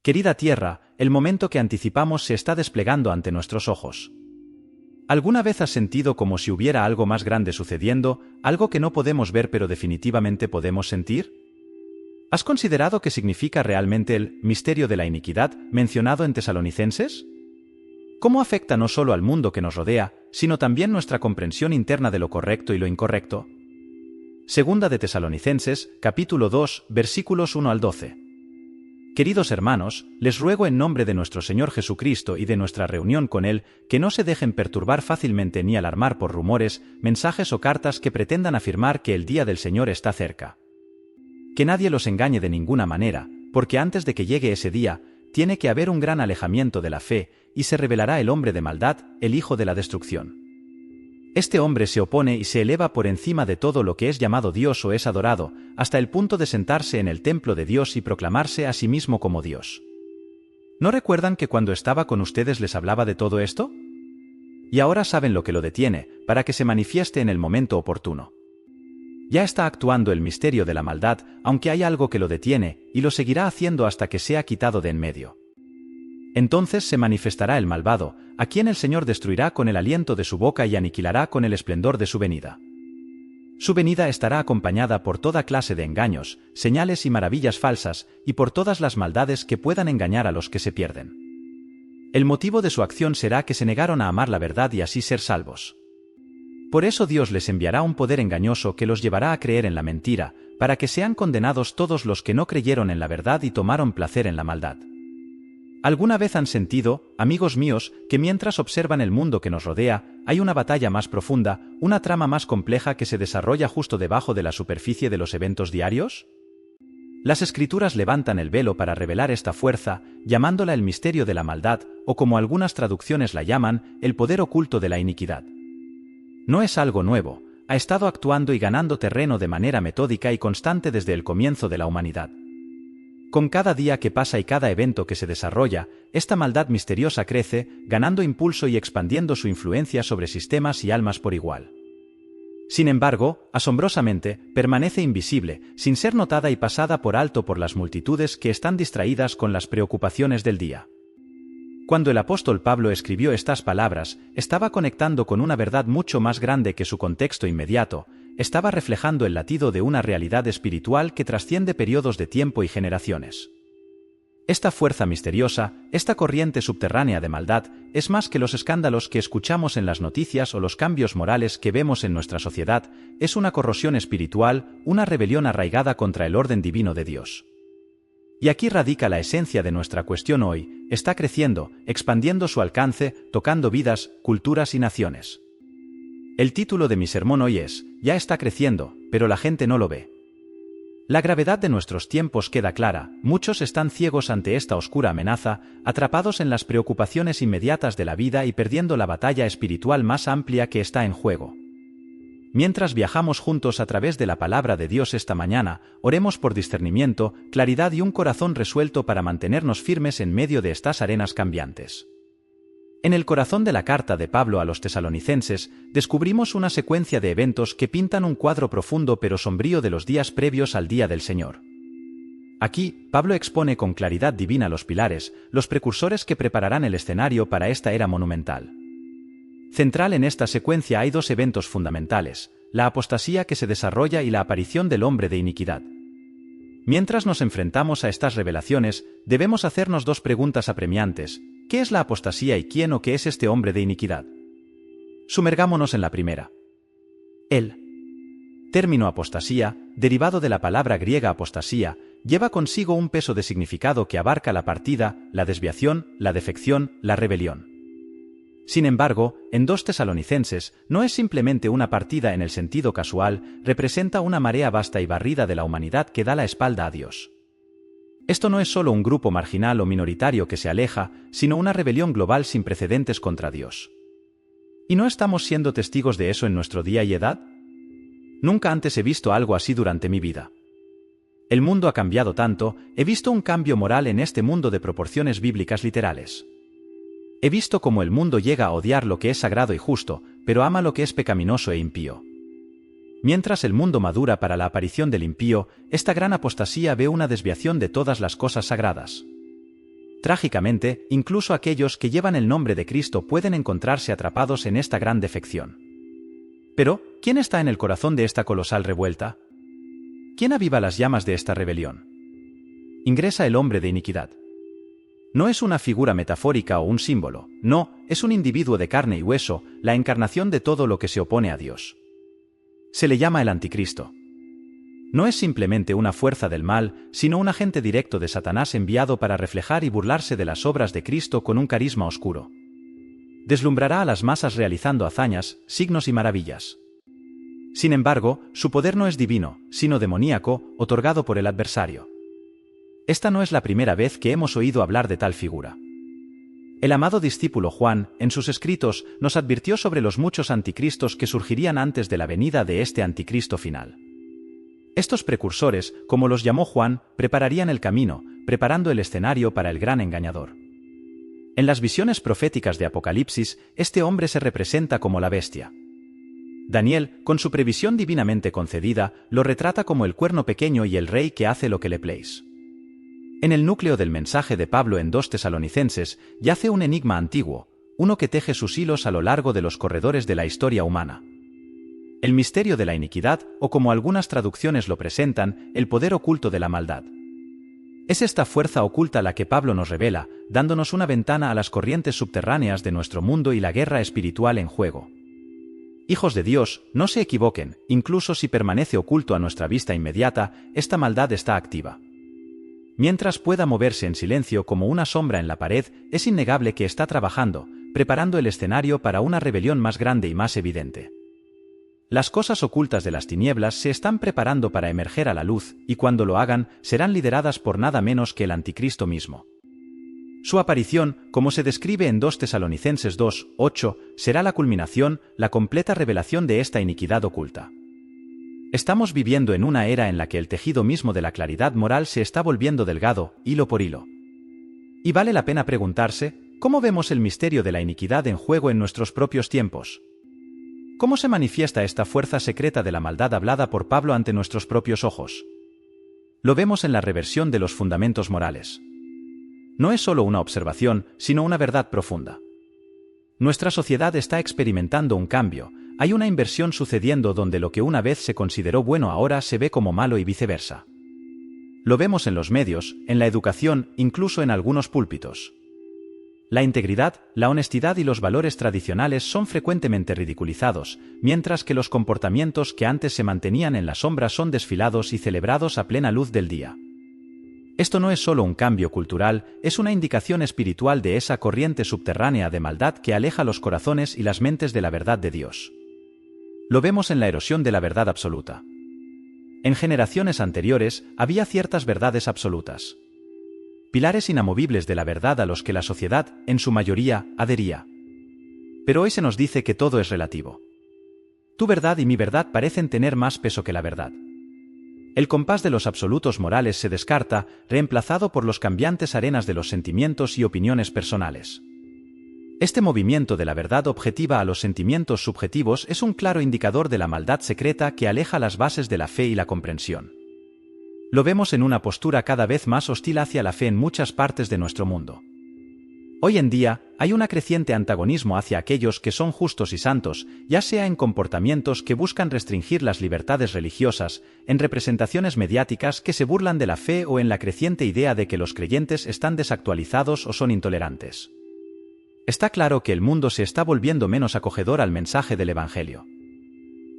Querida Tierra, el momento que anticipamos se está desplegando ante nuestros ojos. ¿Alguna vez has sentido como si hubiera algo más grande sucediendo, algo que no podemos ver pero definitivamente podemos sentir? ¿Has considerado qué significa realmente el misterio de la iniquidad mencionado en Tesalonicenses? ¿Cómo afecta no solo al mundo que nos rodea, sino también nuestra comprensión interna de lo correcto y lo incorrecto? Segunda de Tesalonicenses, capítulo 2, versículos 1 al 12. Queridos hermanos, les ruego en nombre de nuestro Señor Jesucristo y de nuestra reunión con Él, que no se dejen perturbar fácilmente ni alarmar por rumores, mensajes o cartas que pretendan afirmar que el día del Señor está cerca. Que nadie los engañe de ninguna manera, porque antes de que llegue ese día, tiene que haber un gran alejamiento de la fe, y se revelará el hombre de maldad, el hijo de la destrucción. Este hombre se opone y se eleva por encima de todo lo que es llamado Dios o es adorado, hasta el punto de sentarse en el templo de Dios y proclamarse a sí mismo como Dios. ¿No recuerdan que cuando estaba con ustedes les hablaba de todo esto? Y ahora saben lo que lo detiene, para que se manifieste en el momento oportuno. Ya está actuando el misterio de la maldad, aunque hay algo que lo detiene, y lo seguirá haciendo hasta que sea quitado de en medio. Entonces se manifestará el malvado, a quien el Señor destruirá con el aliento de su boca y aniquilará con el esplendor de su venida. Su venida estará acompañada por toda clase de engaños, señales y maravillas falsas, y por todas las maldades que puedan engañar a los que se pierden. El motivo de su acción será que se negaron a amar la verdad y así ser salvos. Por eso Dios les enviará un poder engañoso que los llevará a creer en la mentira, para que sean condenados todos los que no creyeron en la verdad y tomaron placer en la maldad. ¿Alguna vez han sentido, amigos míos, que mientras observan el mundo que nos rodea, hay una batalla más profunda, una trama más compleja que se desarrolla justo debajo de la superficie de los eventos diarios? Las Escrituras levantan el velo para revelar esta fuerza, llamándola el misterio de la maldad, o como algunas traducciones la llaman, el poder oculto de la iniquidad. No es algo nuevo, ha estado actuando y ganando terreno de manera metódica y constante desde el comienzo de la humanidad. Con cada día que pasa y cada evento que se desarrolla, esta maldad misteriosa crece, ganando impulso y expandiendo su influencia sobre sistemas y almas por igual. Sin embargo, asombrosamente, permanece invisible, sin ser notada y pasada por alto por las multitudes que están distraídas con las preocupaciones del día. Cuando el apóstol Pablo escribió estas palabras, estaba conectando con una verdad mucho más grande que su contexto inmediato, estaba reflejando el latido de una realidad espiritual que trasciende periodos de tiempo y generaciones. Esta fuerza misteriosa, esta corriente subterránea de maldad, es más que los escándalos que escuchamos en las noticias o los cambios morales que vemos en nuestra sociedad, es una corrosión espiritual, una rebelión arraigada contra el orden divino de Dios. Y aquí radica la esencia de nuestra cuestión hoy, está creciendo, expandiendo su alcance, tocando vidas, culturas y naciones. El título de mi sermón hoy es, ya está creciendo, pero la gente no lo ve. La gravedad de nuestros tiempos queda clara, muchos están ciegos ante esta oscura amenaza, atrapados en las preocupaciones inmediatas de la vida y perdiendo la batalla espiritual más amplia que está en juego. Mientras viajamos juntos a través de la palabra de Dios esta mañana, oremos por discernimiento, claridad y un corazón resuelto para mantenernos firmes en medio de estas arenas cambiantes. En el corazón de la carta de Pablo a los tesalonicenses, descubrimos una secuencia de eventos que pintan un cuadro profundo pero sombrío de los días previos al día del Señor. Aquí, Pablo expone con claridad divina los pilares, los precursores que prepararán el escenario para esta era monumental. Central en esta secuencia hay dos eventos fundamentales, la apostasía que se desarrolla y la aparición del hombre de iniquidad. Mientras nos enfrentamos a estas revelaciones, debemos hacernos dos preguntas apremiantes. ¿Qué es la apostasía y quién o qué es este hombre de iniquidad? Sumergámonos en la primera. El término apostasía, derivado de la palabra griega apostasía, lleva consigo un peso de significado que abarca la partida, la desviación, la defección, la rebelión. Sin embargo, en 2 Tesalonicenses no es simplemente una partida en el sentido casual, representa una marea vasta y barrida de la humanidad que da la espalda a Dios. Esto no es solo un grupo marginal o minoritario que se aleja, sino una rebelión global sin precedentes contra Dios. ¿Y no estamos siendo testigos de eso en nuestro día y edad? Nunca antes he visto algo así durante mi vida. El mundo ha cambiado tanto, he visto un cambio moral en este mundo de proporciones bíblicas literales. He visto cómo el mundo llega a odiar lo que es sagrado y justo, pero ama lo que es pecaminoso e impío. Mientras el mundo madura para la aparición del impío, esta gran apostasía ve una desviación de todas las cosas sagradas. Trágicamente, incluso aquellos que llevan el nombre de Cristo pueden encontrarse atrapados en esta gran defección. Pero, ¿quién está en el corazón de esta colosal revuelta? ¿Quién aviva las llamas de esta rebelión? Ingresa el hombre de iniquidad. No es una figura metafórica o un símbolo, no, es un individuo de carne y hueso, la encarnación de todo lo que se opone a Dios. Se le llama el anticristo. No es simplemente una fuerza del mal, sino un agente directo de Satanás enviado para reflejar y burlarse de las obras de Cristo con un carisma oscuro. Deslumbrará a las masas realizando hazañas, signos y maravillas. Sin embargo, su poder no es divino, sino demoníaco, otorgado por el adversario. Esta no es la primera vez que hemos oído hablar de tal figura. El amado discípulo Juan, en sus escritos, nos advirtió sobre los muchos anticristos que surgirían antes de la venida de este anticristo final. Estos precursores, como los llamó Juan, prepararían el camino, preparando el escenario para el gran engañador. En las visiones proféticas de Apocalipsis, este hombre se representa como la bestia. Daniel, con su previsión divinamente concedida, lo retrata como el cuerno pequeño y el rey que hace lo que le place. En el núcleo del mensaje de Pablo en 2 Tesalonicenses yace un enigma antiguo, uno que teje sus hilos a lo largo de los corredores de la historia humana. El misterio de la iniquidad, o como algunas traducciones lo presentan, el poder oculto de la maldad. Es esta fuerza oculta la que Pablo nos revela, dándonos una ventana a las corrientes subterráneas de nuestro mundo y la guerra espiritual en juego. Hijos de Dios, no se equivoquen, incluso si permanece oculto a nuestra vista inmediata, esta maldad está activa. Mientras pueda moverse en silencio como una sombra en la pared, es innegable que está trabajando, preparando el escenario para una rebelión más grande y más evidente. Las cosas ocultas de las tinieblas se están preparando para emerger a la luz, y cuando lo hagan, serán lideradas por nada menos que el anticristo mismo. Su aparición, como se describe en 2 Tesalonicenses 2:8, será la culminación, la completa revelación de esta iniquidad oculta. Estamos viviendo en una era en la que el tejido mismo de la claridad moral se está volviendo delgado, hilo por hilo. Y vale la pena preguntarse, ¿cómo vemos el misterio de la iniquidad en juego en nuestros propios tiempos? ¿Cómo se manifiesta esta fuerza secreta de la maldad hablada por Pablo ante nuestros propios ojos? Lo vemos en la reversión de los fundamentos morales. No es solo una observación, sino una verdad profunda. Nuestra sociedad está experimentando un cambio, hay una inversión sucediendo donde lo que una vez se consideró bueno ahora se ve como malo y viceversa. Lo vemos en los medios, en la educación, incluso en algunos púlpitos. La integridad, la honestidad y los valores tradicionales son frecuentemente ridiculizados, mientras que los comportamientos que antes se mantenían en la sombra son desfilados y celebrados a plena luz del día. Esto no es solo un cambio cultural, es una indicación espiritual de esa corriente subterránea de maldad que aleja los corazones y las mentes de la verdad de Dios. Lo vemos en la erosión de la verdad absoluta. En generaciones anteriores había ciertas verdades absolutas. Pilares inamovibles de la verdad a los que la sociedad, en su mayoría, adhería. Pero hoy se nos dice que todo es relativo. Tu verdad y mi verdad parecen tener más peso que la verdad. El compás de los absolutos morales se descarta, reemplazado por los cambiantes arenas de los sentimientos y opiniones personales. Este movimiento de la verdad objetiva a los sentimientos subjetivos es un claro indicador de la maldad secreta que aleja las bases de la fe y la comprensión. Lo vemos en una postura cada vez más hostil hacia la fe en muchas partes de nuestro mundo. Hoy en día, hay un creciente antagonismo hacia aquellos que son justos y santos, ya sea en comportamientos que buscan restringir las libertades religiosas, en representaciones mediáticas que se burlan de la fe o en la creciente idea de que los creyentes están desactualizados o son intolerantes. Está claro que el mundo se está volviendo menos acogedor al mensaje del Evangelio.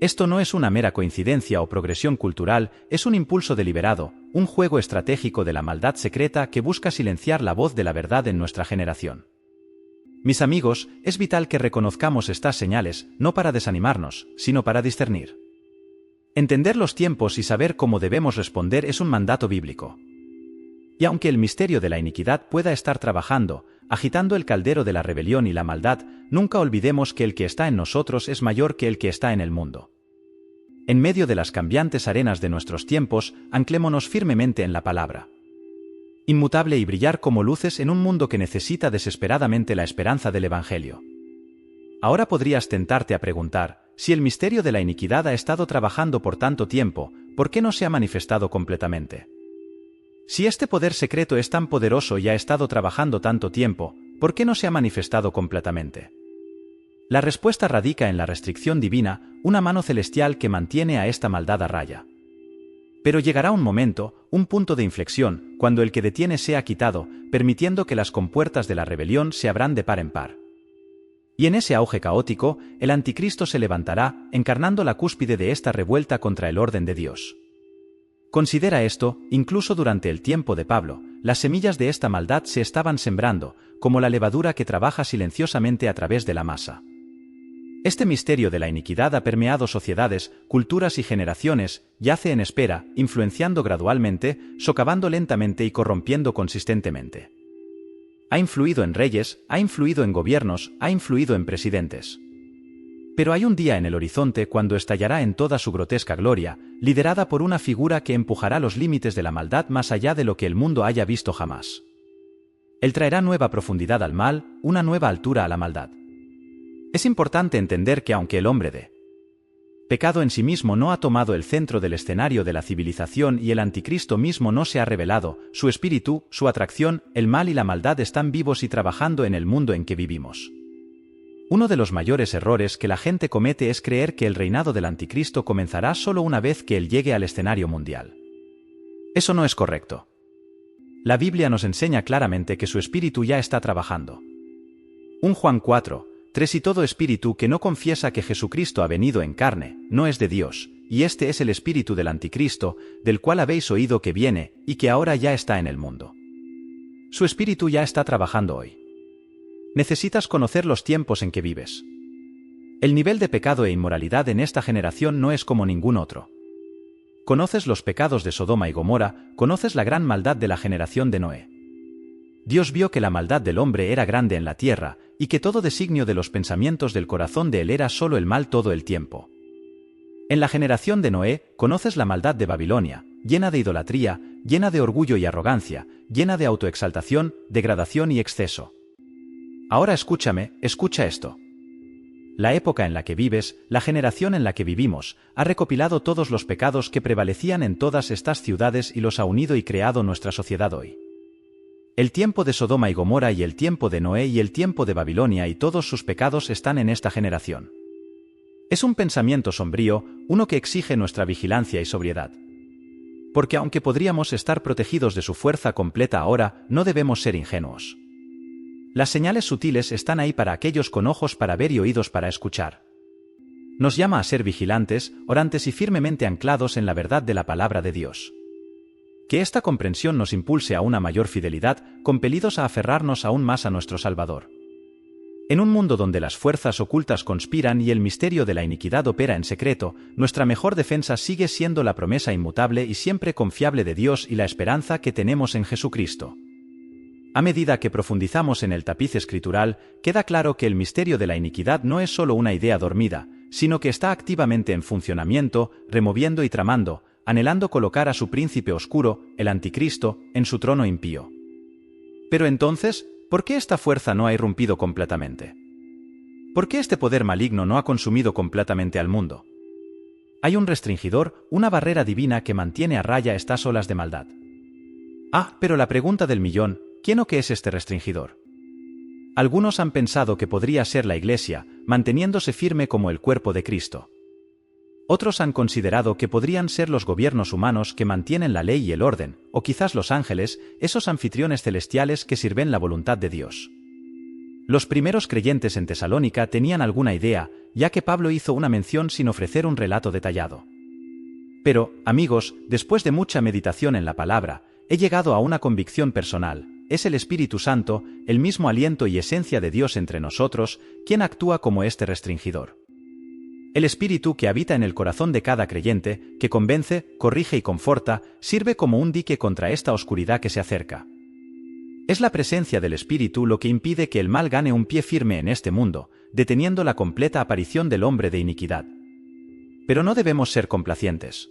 Esto no es una mera coincidencia o progresión cultural, es un impulso deliberado, un juego estratégico de la maldad secreta que busca silenciar la voz de la verdad en nuestra generación. Mis amigos, es vital que reconozcamos estas señales, no para desanimarnos, sino para discernir. Entender los tiempos y saber cómo debemos responder es un mandato bíblico. Y aunque el misterio de la iniquidad pueda estar trabajando, agitando el caldero de la rebelión y la maldad, nunca olvidemos que el que está en nosotros es mayor que el que está en el mundo. En medio de las cambiantes arenas de nuestros tiempos, anclémonos firmemente en la palabra. Inmutable y brillar como luces en un mundo que necesita desesperadamente la esperanza del Evangelio. Ahora podrías tentarte a preguntar, si el misterio de la iniquidad ha estado trabajando por tanto tiempo, ¿por qué no se ha manifestado completamente? Si este poder secreto es tan poderoso y ha estado trabajando tanto tiempo, ¿por qué no se ha manifestado completamente? La respuesta radica en la restricción divina, una mano celestial que mantiene a esta maldad a raya. Pero llegará un momento, un punto de inflexión, cuando el que detiene sea quitado, permitiendo que las compuertas de la rebelión se abran de par en par. Y en ese auge caótico, el anticristo se levantará, encarnando la cúspide de esta revuelta contra el orden de Dios. Considera esto, incluso durante el tiempo de Pablo, las semillas de esta maldad se estaban sembrando, como la levadura que trabaja silenciosamente a través de la masa. Este misterio de la iniquidad ha permeado sociedades, culturas y generaciones, yace en espera, influenciando gradualmente, socavando lentamente y corrompiendo consistentemente. Ha influido en reyes, ha influido en gobiernos, ha influido en presidentes. Pero hay un día en el horizonte cuando estallará en toda su grotesca gloria, liderada por una figura que empujará los límites de la maldad más allá de lo que el mundo haya visto jamás. Él traerá nueva profundidad al mal, una nueva altura a la maldad. Es importante entender que aunque el hombre de pecado en sí mismo no ha tomado el centro del escenario de la civilización y el anticristo mismo no se ha revelado, su espíritu, su atracción, el mal y la maldad están vivos y trabajando en el mundo en que vivimos. Uno de los mayores errores que la gente comete es creer que el reinado del anticristo comenzará solo una vez que él llegue al escenario mundial. Eso no es correcto. La Biblia nos enseña claramente que su espíritu ya está trabajando. 1 Juan 4, 3 Y todo espíritu que no confiesa que Jesucristo ha venido en carne, no es de Dios, y este es el espíritu del anticristo, del cual habéis oído que viene, y que ahora ya está en el mundo. Su espíritu ya está trabajando hoy. Necesitas conocer los tiempos en que vives. El nivel de pecado e inmoralidad en esta generación no es como ningún otro. Conoces los pecados de Sodoma y Gomorra, conoces la gran maldad de la generación de Noé. Dios vio que la maldad del hombre era grande en la tierra, y que todo designio de los pensamientos del corazón de él era solo el mal todo el tiempo. En la generación de Noé, conoces la maldad de Babilonia, llena de idolatría, llena de orgullo y arrogancia, llena de autoexaltación, degradación y exceso. Ahora escúchame, escucha esto. La época en la que vives, la generación en la que vivimos, ha recopilado todos los pecados que prevalecían en todas estas ciudades y los ha unido y creado nuestra sociedad hoy. El tiempo de Sodoma y Gomorra y el tiempo de Noé y el tiempo de Babilonia y todos sus pecados están en esta generación. Es un pensamiento sombrío, uno que exige nuestra vigilancia y sobriedad. Porque aunque podríamos estar protegidos de su fuerza completa ahora, no debemos ser ingenuos. Las señales sutiles están ahí para aquellos con ojos para ver y oídos para escuchar. Nos llama a ser vigilantes, orantes y firmemente anclados en la verdad de la palabra de Dios. Que esta comprensión nos impulse a una mayor fidelidad, compelidos a aferrarnos aún más a nuestro Salvador. En un mundo donde las fuerzas ocultas conspiran y el misterio de la iniquidad opera en secreto, nuestra mejor defensa sigue siendo la promesa inmutable y siempre confiable de Dios y la esperanza que tenemos en Jesucristo. A medida que profundizamos en el tapiz escritural, queda claro que el misterio de la iniquidad no es solo una idea dormida, sino que está activamente en funcionamiento, removiendo y tramando, anhelando colocar a su príncipe oscuro, el anticristo, en su trono impío. Pero entonces, ¿por qué esta fuerza no ha irrumpido completamente? ¿Por qué este poder maligno no ha consumido completamente al mundo? Hay un restringidor, una barrera divina que mantiene a raya estas olas de maldad. Pero la pregunta del millón, ¿quién o qué es este restringidor? Algunos han pensado que podría ser la Iglesia, manteniéndose firme como el cuerpo de Cristo. Otros han considerado que podrían ser los gobiernos humanos que mantienen la ley y el orden, o quizás los ángeles, esos anfitriones celestiales que sirven la voluntad de Dios. Los primeros creyentes en Tesalónica tenían alguna idea, ya que Pablo hizo una mención sin ofrecer un relato detallado. Pero, amigos, después de mucha meditación en la palabra, he llegado a una convicción personal: es el Espíritu Santo, el mismo aliento y esencia de Dios entre nosotros, quien actúa como este restringidor. El Espíritu que habita en el corazón de cada creyente, que convence, corrige y conforta, sirve como un dique contra esta oscuridad que se acerca. Es la presencia del Espíritu lo que impide que el mal gane un pie firme en este mundo, deteniendo la completa aparición del hombre de iniquidad. Pero no debemos ser complacientes.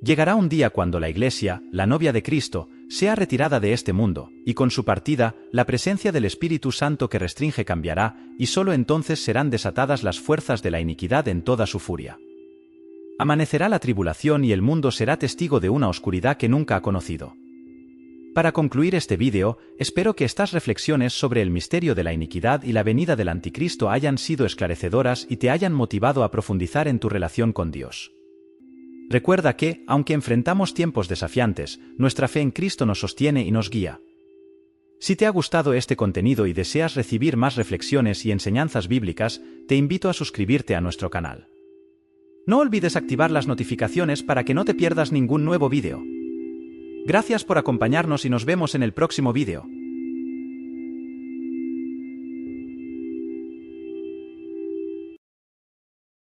Llegará un día cuando la Iglesia, la novia de Cristo, sea retirada de este mundo, y con su partida, la presencia del Espíritu Santo que restringe cambiará, y solo entonces serán desatadas las fuerzas de la iniquidad en toda su furia. Amanecerá la tribulación y el mundo será testigo de una oscuridad que nunca ha conocido. Para concluir este vídeo, espero que estas reflexiones sobre el misterio de la iniquidad y la venida del anticristo hayan sido esclarecedoras y te hayan motivado a profundizar en tu relación con Dios. Recuerda que, aunque enfrentamos tiempos desafiantes, nuestra fe en Cristo nos sostiene y nos guía. Si te ha gustado este contenido y deseas recibir más reflexiones y enseñanzas bíblicas, te invito a suscribirte a nuestro canal. No olvides activar las notificaciones para que no te pierdas ningún nuevo vídeo. Gracias por acompañarnos y nos vemos en el próximo vídeo.